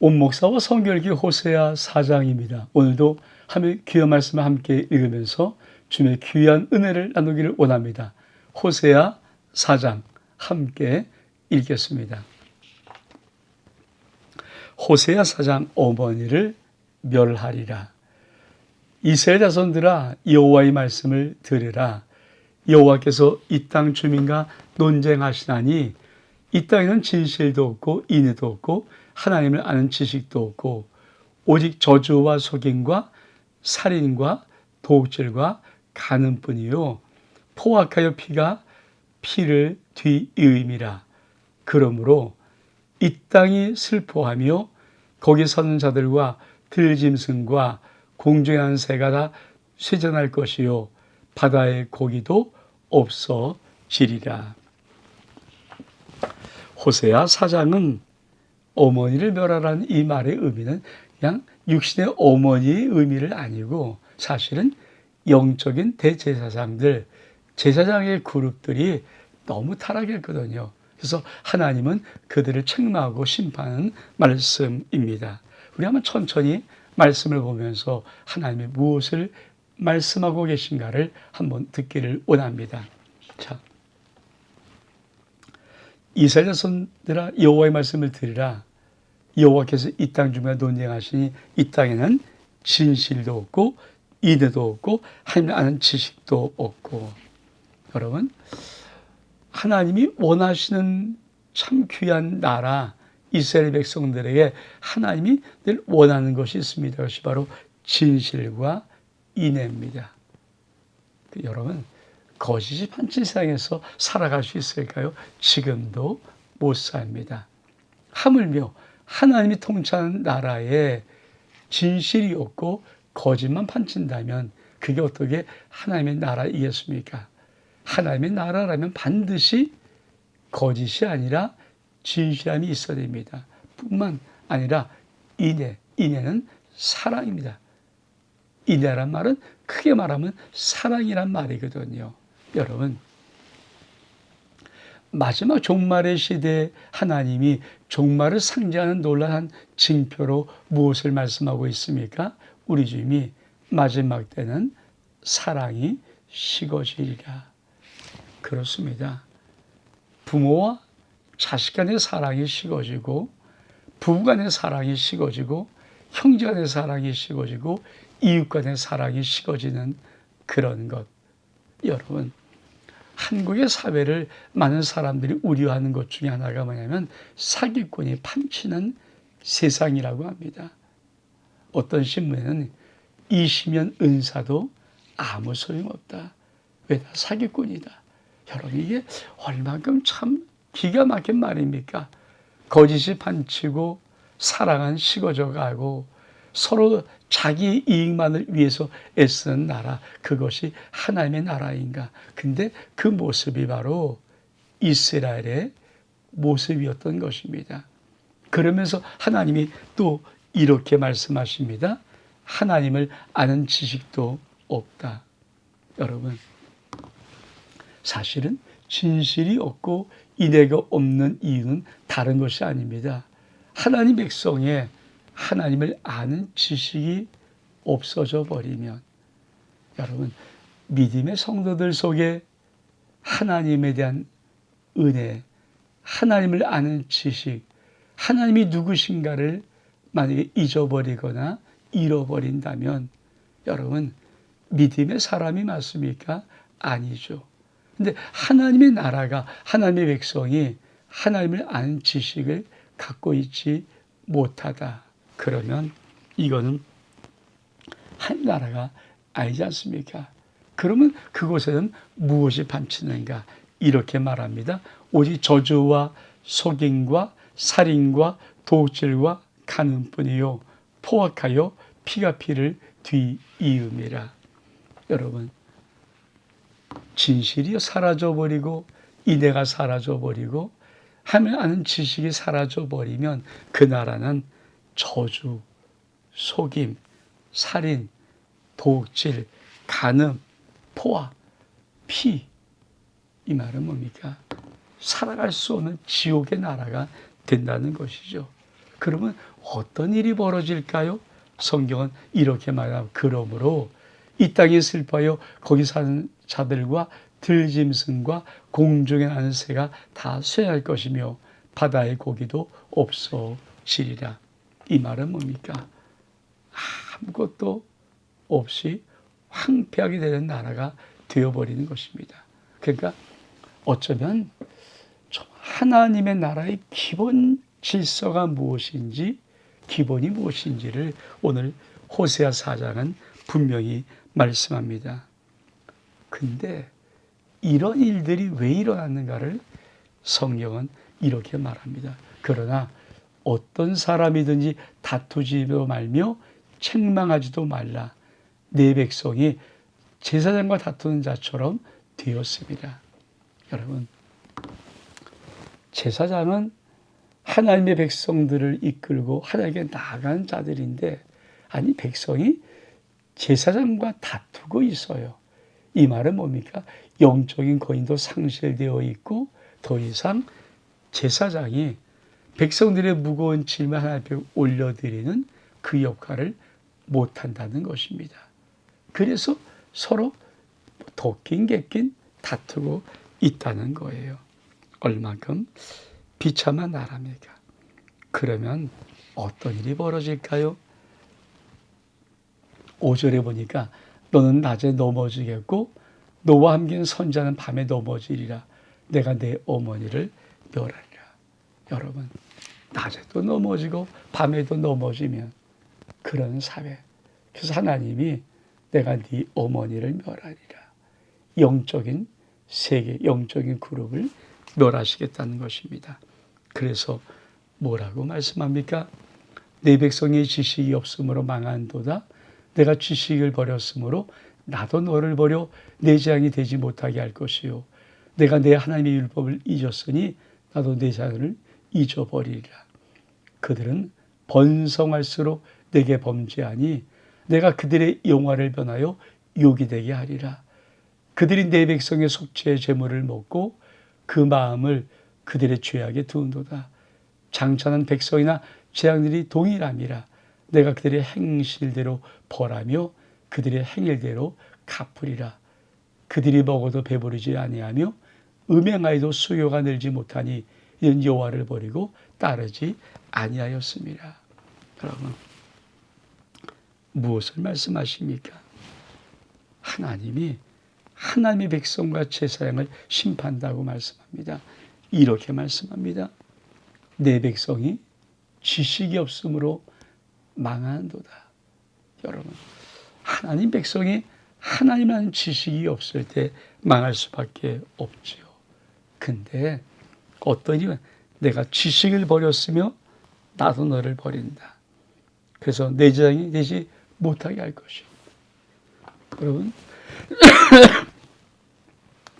온 목사와 성결기 호세아 4장입니다. 오늘도 하나님의 귀한 말씀을 함께 읽으면서 주님의 귀한 은혜를 나누기를 원합니다. 호세아 4장 함께 읽겠습니다. 호세아 4장 어머니를 멸하리라. 이스라엘 자손들아 여호와의 말씀을 들으라. 여호와께서 이 땅 주민과 논쟁하시나니 이 땅에는 진실도 없고 인애도 없고 하나님을 아는 지식도 없고 오직 저주와 속임과 살인과 도둑질과 간음뿐이요 포악하여 피가 피를 뒤이음이라. 그러므로 이 땅이 슬퍼하며 거기 사는 자들과 들짐승과 공중에 하는 새가 다 쇠잔할 것이요 바다의 고기도 없어지리라. 호세아 4장은 어머니를 멸하라는 이 말의 의미는 그냥 육신의 어머니의 의미를 아니고 사실은 영적인 대제사장들, 제사장의 그룹들이 너무 타락했거든요. 그래서 하나님은 그들을 책망하고 심판하는 말씀입니다. 우리 한번 천천히 말씀을 보면서 하나님이 무엇을 말씀하고 계신가를 한번 듣기를 원합니다. 자, 이스라엘 자손들아 여호와의 말씀을 들으라. 여호와께서 이 땅 중에 논쟁하시니 이 땅에는 진실도 없고 인애도 없고 하나님을 아는 지식도 없고. 여러분, 하나님이 원하시는 참 귀한 나라 이스라엘 백성들에게 하나님이 늘 원하는 것이 있습니다. 그것이 바로 진실과 인애입니다. 여러분, 거짓이 판친 세상에서 살아갈 수 있을까요? 지금도 못 삽니다. 하물며 하나님이 통치하는 나라에 진실이 없고 거짓만 판친다면 그게 어떻게 하나님의 나라이겠습니까? 하나님의 나라라면 반드시 거짓이 아니라 진실함이 있어야 됩니다. 뿐만 아니라 인애는 사랑입니다. 인애란 말은 크게 말하면 사랑이란 말이거든요. 여러분, 마지막 종말의 시대에 하나님이 종말을 상징하는 놀라운 징표로 무엇을 말씀하고 있습니까? 우리 주님이 마지막 때는 사랑이 식어지리라. 그렇습니다. 부모와 자식 간의 사랑이 식어지고 부부 간의 사랑이 식어지고 형제 간의 사랑이 식어지고 이웃 간의 사랑이 식어지는 그런 것. 여러분, 한국의 사회를 많은 사람들이 우려하는 것 중에 하나가 뭐냐면 사기꾼이 판치는 세상이라고 합니다. 어떤 신문에는 20년 은사도 아무 소용없다. 왜 다 사기꾼이다. 여러분, 이게 얼만큼 참 기가 막힌 말입니까? 거짓이 판치고 사랑은 식어져 가고 서로 자기 이익만을 위해서 애쓰는 나라, 그것이 하나님의 나라인가? 근데 그 모습이 바로 이스라엘의 모습이었던 것입니다. 그러면서 하나님이 또 이렇게 말씀하십니다. 하나님을 아는 지식도 없다. 여러분, 사실은 진실이 없고 인애가 없는 이유는 다른 것이 아닙니다. 하나님 백성의 하나님을 아는 지식이 없어져 버리면, 여러분, 믿음의 성도들 속에 하나님에 대한 은혜, 하나님을 아는 지식, 하나님이 누구신가를 만약에 잊어버리거나 잃어버린다면 여러분, 믿음의 사람이 맞습니까? 아니죠. 근데 하나님의 나라가, 하나님의 백성이 하나님을 아는 지식을 갖고 있지 못하다. 그러면 이거는 한 나라가 아니지 않습니까? 그러면 그곳에는 무엇이 판치는가? 이렇게 말합니다. 오직 저주와 속임과 살인과 도둑질과 간음뿐이요 포악하여 피가 피를 뒤이음이라. 여러분, 진실이 사라져버리고 인애가 사라져버리고 하나님을 아는 지식이 사라져버리면 그 나라는 저주, 속임, 살인, 도둑질, 간음, 포악, 피, 이 말은 뭡니까? 살아갈 수 없는 지옥의 나라가 된다는 것이죠. 그러면 어떤 일이 벌어질까요? 성경은 이렇게 말합니다. 그러므로 이 땅에 슬퍼하여 거기 사는 자들과 들짐승과 공중에 나는 새가 다 쇠할 것이며 바다의 고기도 없어지리라. 이 말은 뭡니까? 아무것도 없이 황폐하게 되는 나라가 되어버리는 것입니다. 그러니까 어쩌면 하나님의 나라의 기본 질서가 무엇인지, 기본이 무엇인지를 오늘 호세아 4장은 분명히 말씀합니다. 근데 이런 일들이 왜 일어났는가를 성경은 이렇게 말합니다. 그러나 어떤 사람이든지 다투지도 말며 책망하지도 말라. 내 백성이 제사장과 다투는 자처럼 되었습니다. 여러분, 제사장은 하나님의 백성들을 이끌고 하나님께 나아간 자들인데, 아니 백성이 제사장과 다투고 있어요. 이 말은 뭡니까? 영적인 권위도 상실되어 있고 더 이상 제사장이 백성들의 무거운 짐을 하나님 앞에 올려드리는 그 역할을 못한다는 것입니다. 그래서 서로 덕긴 객긴 다투고 있다는 거예요. 얼만큼 비참한 나라입니까? 그러면 어떤 일이 벌어질까요? 5절에 보니까 너는 낮에 넘어지겠고 너와 함께한 선자는 밤에 넘어지리라. 내가 내 어머니를 멸하리라. 여러분, 낮에도 넘어지고 밤에도 넘어지면 그런 사회. 그래서 하나님이 내가 네 어머니를 멸하리라. 영적인 세계, 영적인 그룹을 멸하시겠다는 것입니다. 그래서 뭐라고 말씀합니까? 내 백성의 지식이 없으므로 망한도다. 내가 지식을 버렸으므로 나도 너를 버려 내 재앙이 되지 못하게 할 것이요. 내가 내 하나님의 율법을 잊었으니 나도 내 자녀를 잊어버리리라. 그들은 번성할수록 내게 범죄하니 내가 그들의 영화를 변하여 욕이 되게 하리라. 그들이 내 백성의 속죄의 제물을 먹고 그 마음을 그들의 죄악에 두은도다. 장차는 백성이나 재앙들이 동일함이라. 내가 그들의 행실대로 벌하며 그들의 행일대로 갚으리라. 그들이 먹어도 배부르지 아니하며 음행하여도 수요가 늘지 못하니 이는 여호와를 버리고 따르지 아니하였습니다. 여러분, 무엇을 말씀하십니까? 하나님이 하나님의 백성과 제사장을 심판한다고 말씀합니다. 이렇게 말씀합니다. 내 백성이 지식이 없으므로 망한도다. 여러분, 하나님 백성이 하나님이라는 지식이 없을 때 망할 수밖에 없지요. 근데 어떤 이유는 내가 지식을 버렸으며 나도 너를 버린다. 그래서 내 재앙이 되지 못하게 할 것이요. 여러분,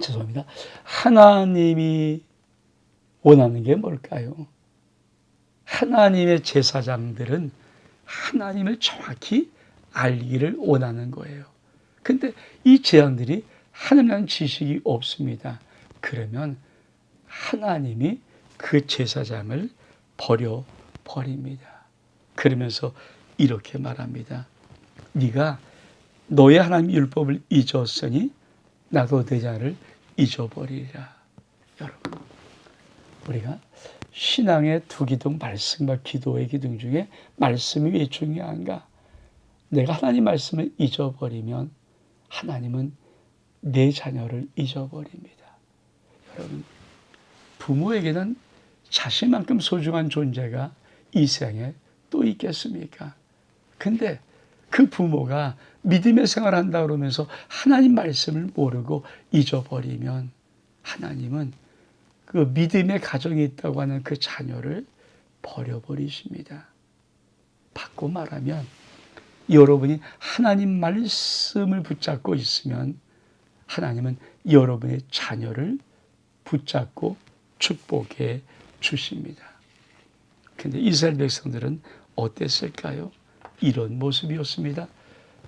죄송합니다. 하나님이 원하는 게 뭘까요? 하나님의 제사장들은 하나님을 정확히 알기를 원하는 거예요. 근데 이 제사장들이 하나님이라는 지식이 없습니다. 그러면 하나님이 그 제사장을 버립니다. 그러면서 이렇게 말합니다. 네가 너의 하나님 율법을 잊었으니 나도 내 자를 잊어버리리라. 여러분, 우리가 신앙의 두 기둥, 말씀과 기도의 기둥 중에 말씀이 왜 중요한가? 내가 하나님 말씀을 잊어버리면 하나님은 내 자녀를 잊어버립니다. 여러분, 부모에게는 자신만큼 소중한 존재가 이 세상에 또 있겠습니까? 근데 그 부모가 믿음의 생활을 한다 그러면서 하나님 말씀을 모르고 잊어버리면 하나님은 그 믿음의 가정에 있다고 하는 그 자녀를 버려버리십니다. 바꿔 말하면 여러분이 하나님 말씀을 붙잡고 있으면 하나님은 여러분의 자녀를 붙잡고 축복해 주십니다. 그런데 이스라엘 백성들은 어땠을까요? 이런 모습이었습니다.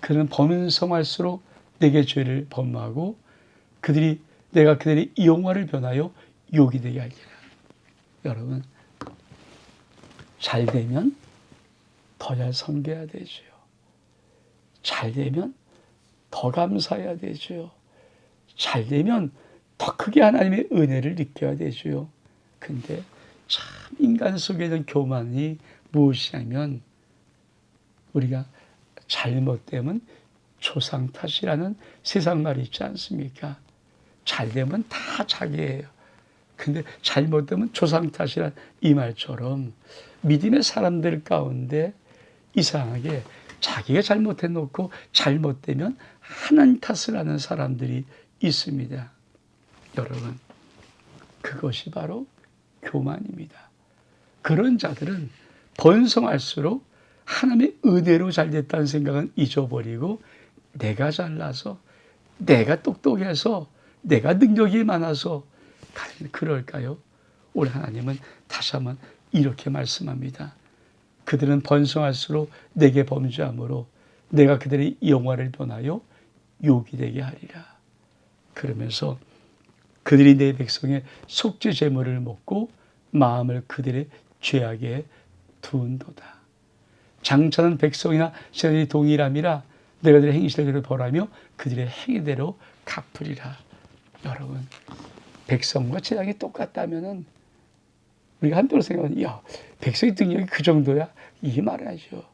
그는 범성할수록 내게 죄를 범하고 내가 그들의 영화를 변하여 욕이 되게 하리라. 여러분, 잘 되면 더 잘 섬겨야 되죠. 잘 되면 더 감사해야 되죠. 잘 되면 더 크게 하나님의 은혜를 느껴야 되죠. 근데 참 인간 속에 있는 교만이 무엇이냐면 우리가 잘못되면 조상 탓이라는 세상 말이 있지 않습니까? 잘되면 다 자기예요. 근데 잘못되면 조상 탓이란 이 말처럼 믿음의 사람들 가운데 이상하게 자기가 잘못해놓고 잘못되면 하나님 탓을 하는 사람들이 있습니다. 여러분, 그것이 바로 교만입니다. 그런 자들은 번성할수록 하나님의 은혜로 잘됐다는 생각은 잊어버리고 내가 잘나서, 내가 똑똑해서, 내가 능력이 많아서 그럴까요? 우리 하나님은 다시 한번 이렇게 말씀합니다. 그들은 번성할수록 내게 범죄함으로 내가 그들의 영화를 변하여 욕이 되게 하리라. 그러면서 그들이 내 백성의 속죄 제물을 먹고 마음을 그들의 죄악에 두은도다. 장차는 백성이나 제자들이 동일함이라 내가 그들의 행실대로 벌하며 그들의 행위대로 갚으리라. 여러분, 백성과 제약이 똑같다면은 우리가 한편으로 생각하면 야, 백성의 능력이 그 정도야? 이 말이죠.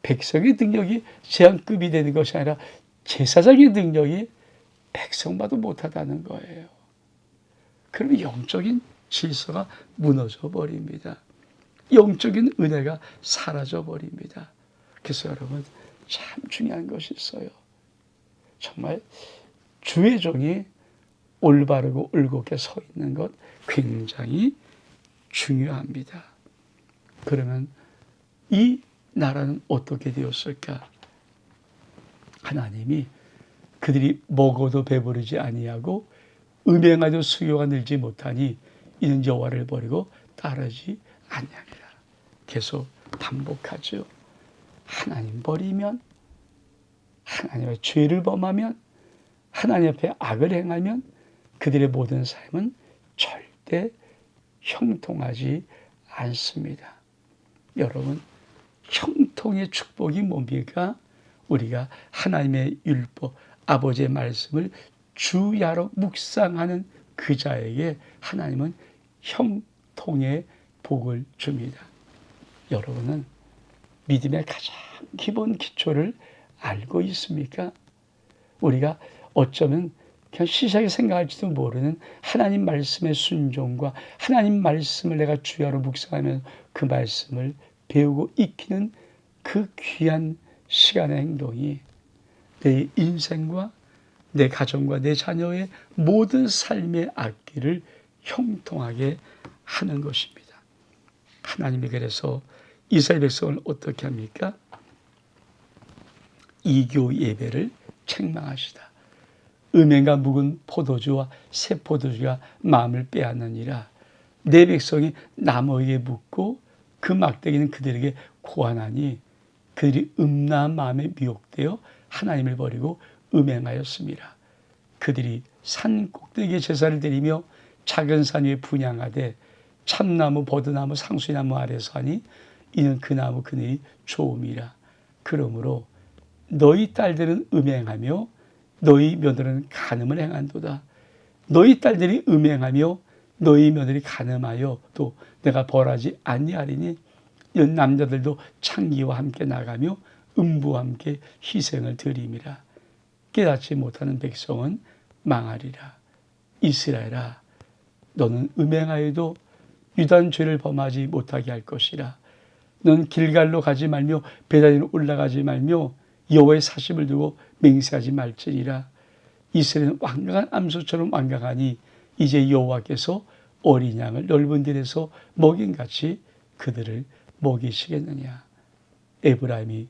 백성의 능력이 제한급이 되는 것이 아니라 제사장의 능력이 백성봐도 못하다는 거예요. 그러면 영적인 질서가 무너져 버립니다. 영적인 은혜가 사라져 버립니다. 그래서 여러분 참 중요한 것이 있어요. 정말 주의 종이 올바르고 올곧게 서 있는 것 굉장히 중요합니다. 그러면 이 나라는 어떻게 되었을까? 하나님이 그들이 먹어도 배부르지 아니하고 음행하여 수요가 늘지 못하니 이는 여호와를 버리고 따르지 아니하리라. 계속 반복하죠. 하나님 버리면, 하나님의 죄를 범하면, 하나님 앞에 악을 행하면 그들의 모든 삶은 절대 형통하지 않습니다. 여러분, 형통의 축복이 뭡니까? 우리가 하나님의 율법, 아버지의 말씀을 주야로 묵상하는 그 자에게 하나님은 형통의 복을 줍니다. 여러분은 믿음의 가장 기본 기초를 알고 있습니까? 우리가 어쩌면 그냥 시시하게 생각할지도 모르는 하나님 말씀의 순종과 하나님 말씀을 내가 주야로 묵상하면 그 말씀을 배우고 익히는 그 귀한 시간의 행동이 내 인생과 내 가정과 내 자녀의 모든 삶의 앞길을 형통하게 하는 것입니다. 하나님이 그래서 이스라엘 백성을 어떻게 합니까? 이교 예배를 책망하시다. 음행과 묵은 포도주와 새 포도주가 마음을 빼앗느니라. 내 백성이 나무에게 묻고 그 막대기는 그들에게 고하나니 그들이 음란한 마음에 미혹되어 하나님을 버리고 음행하였습니다. 그들이 산 꼭대기에 제사를 드리며 작은 산 위에 분향하되 참나무, 버드나무, 상수나무 아래서 하니 이는 그 나무 그늘이 좋음이라. 그러므로 너희 딸들은 음행하며 너희 며느리는 간음을 행한도다. 너희 딸들이 음행하며 너희 며느리 간음하여 또 내가 벌하지 아니하리니 이런 남자들도 창기와 함께 나가며 음부와 함께 희생을 드림이라. 깨닫지 못하는 백성은 망하리라. 이스라엘아, 너는 음행하여도 유단 죄를 범하지 못하게 할 것이라. 넌 길갈로 가지 말며 베다니로 올라가지 말며 여호와의 사심을 두고 맹세하지 말지니라. 이스라엘은 완강한 암소처럼 완강하니 이제 여호와께서 어린 양을 넓은 들에서 먹인같이 그들을 먹이시겠느냐. 에브라임이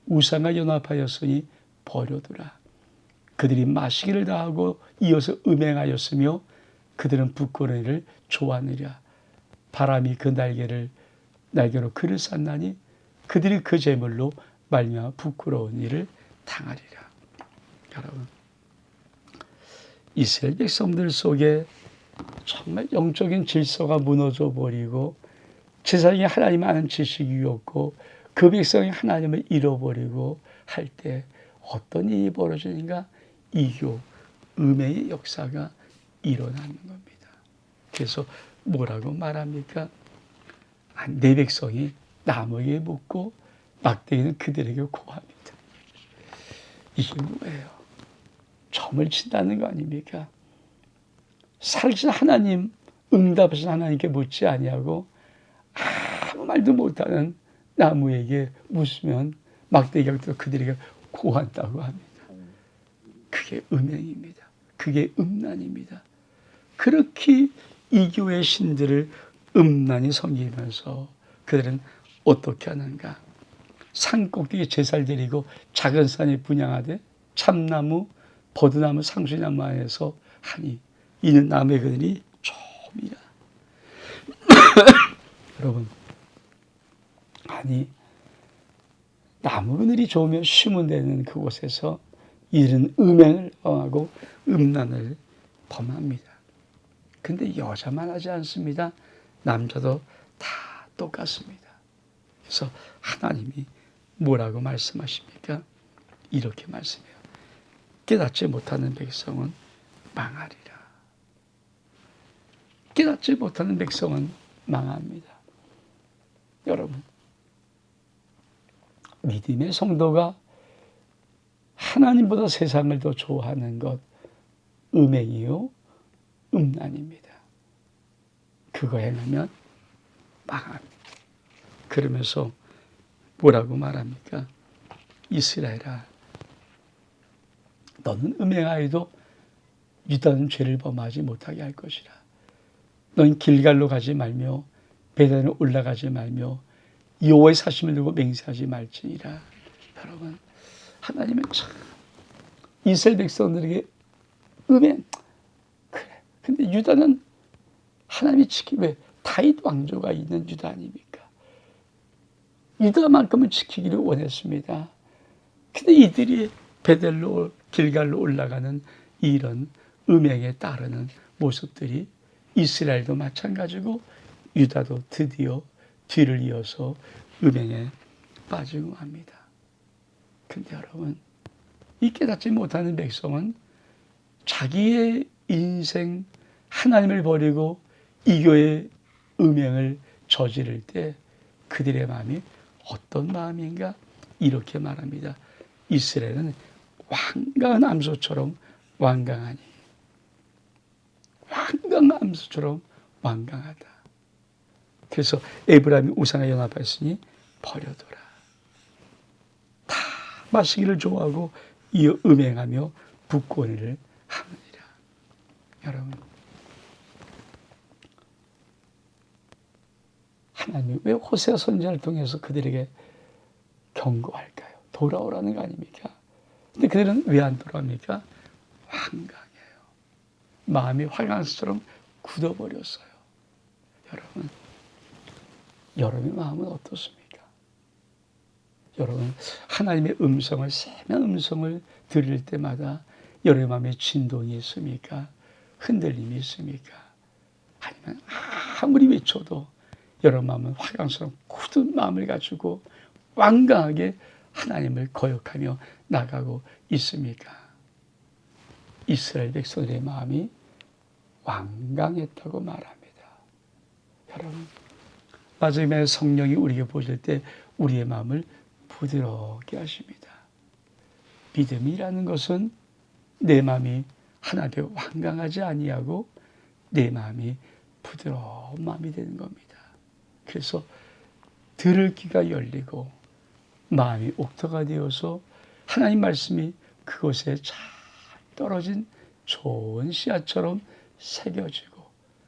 우상과 연합하였으니 버려두라. 그들이 마시기를 다하고 이어서 음행하였으며 그들은 부끄러운 일을 좋아하느랴. 바람이 그 날개로 그를 쌌나니 그들이 그 제물로 말미암아 부끄러운 일을 당하리라. 여러분, 이스라엘 백성들 속에 정말 영적인 질서가 무너져 버리고 제사장이 하나님 아는 지식이었고 그 백성이 하나님을 잃어버리고 할 때 어떤 일이 벌어지는가? 이교, 음행의 역사가 일어나는 겁니다. 그래서 뭐라고 말합니까? 내 백성이 나무에 묻고 막대기는 그들에게 고합니다. 이게 뭐예요? 점을 친다는 거 아닙니까? 살신 하나님, 응답하신 하나님께 묻지 아니하고 아무 말도 못하는 나무에게 묻으면 막대기가 또 그들에게 고한다고 합니다. 그게 음행입니다. 그게 음란입니다. 그렇게 이교의 신들을 음란히 섬기면서 그들은 어떻게 하는가? 산꼭대기에 제사를 드리고 작은 산에 분향하되 참나무, 버드나무, 상수나무 안에서 하니 이는 남의 그들이 좀이라. 여러분, 아니 나무 그늘이 좋으면 쉬면 되는 그곳에서 이들은 음행을 범하고 음란을 범합니다. 근데 여자만 하지 않습니다. 남자도 다 똑같습니다. 그래서 하나님이 뭐라고 말씀하십니까? 이렇게 말씀해요. 깨닫지 못하는 백성은 망하리라. 깨닫지 못하는 백성은 망합니다. 여러분, 믿음의 성도가 하나님보다 세상을 더 좋아하는 것 음행이요 음란입니다. 그거 행하면 망합니다. 그러면서 뭐라고 말합니까? 이스라엘아, 너는 음행하여도 유다는 죄를 범하지 못하게 할 것이라. 너는 길갈로 가지 말며 베단으로 올라가지 말며 여호와의 사심을 두고 맹세하지 말지니라. 여러분, 하나님은 참 이스라엘 백성들에게 음행, 그래. 근데 유다는 하나님이 왜 다윗 왕조가 있는 유다 아닙니까? 유다만큼은 지키기를 원했습니다. 근데 이들이 베델로 길갈로 올라가는 이런 음행에 따르는 모습들이 이스라엘도 마찬가지고 유다도 드디어 뒤를 이어서 음행에 빠지고 합니다. 근데 여러분, 이 깨닫지 못하는 백성은 자기의 인생 하나님을 버리고 이교의 음행을 저지를 때 그들의 마음이 어떤 마음인가? 이렇게 말합니다. 이스라엘은 완강한 암소처럼 완강하니, 완강한 암소처럼 완강하다. 그래서 에브라임이 우상에 연합했으니 버려둬라. 다 마시기를 좋아하고 이어 음행하며 북권을 하느니라. 여러분, 하나님이 왜 호세아 선지자를 통해서 그들에게 경고할까요? 돌아오라는 거 아닙니까? 근데 그들은 왜 안 돌아옵니까? 완강해요. 마음이 활강수처럼 굳어버렸어요. 여러분, 여러분의 마음은 어떻습니까? 여러분, 하나님의 음성을, 세밀한 음성을 들을 때마다 여러분의 마음에 진동이 있습니까? 흔들림이 있습니까? 아니면 아무리 외쳐도 여러분 마음은 화강처럼 굳은 마음을 가지고 완강하게 하나님을 거역하며 나가고 있습니까? 이스라엘 백성들의 마음이 완강했다고 말합니다. 여러분, 마지막에 성령이 우리에게 보실 때 우리의 마음을 부드럽게 하십니다. 믿음이라는 것은 내 마음이 하나님께 완강하지 아니하고 내 마음이 부드러운 마음이 되는 겁니다. 그래서 들을 귀가 열리고 마음이 옥토가 되어서 하나님 말씀이 그곳에 잘 떨어진 좋은 씨앗처럼 새겨지고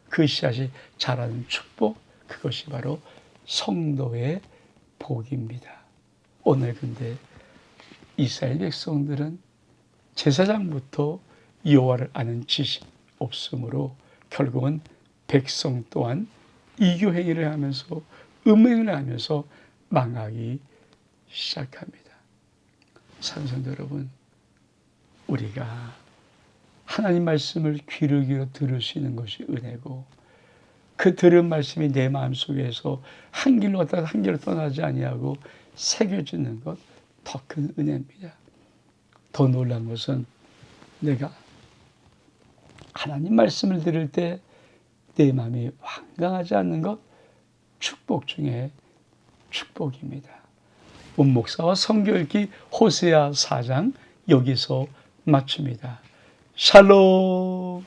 그 씨앗이 자라는 축복, 그것이 바로 성도의 복입니다. 오늘 근데 이스라엘 백성들은 제사장부터 여호와를 아는 지식 없으므로 결국은 백성 또한 이교 행위를 하면서 음행을 하면서 망하기 시작합니다. 사랑하는 여러분, 우리가 하나님 말씀을 귀를 기울여 들을 수 있는 것이 은혜고 그 들은 말씀이 내 마음속에서 한 길로 갔다가 한 길로 떠나지 아니하고 새겨지는 것, 더 큰 은혜입니다. 더 놀란 것은 내가 하나님 말씀을 들을 때 내 마음이 완강하지 않는 것, 축복 중에 축복입니다. 문목사와 성경 읽기 호세아 4장 여기서 마칩니다. 샬롬.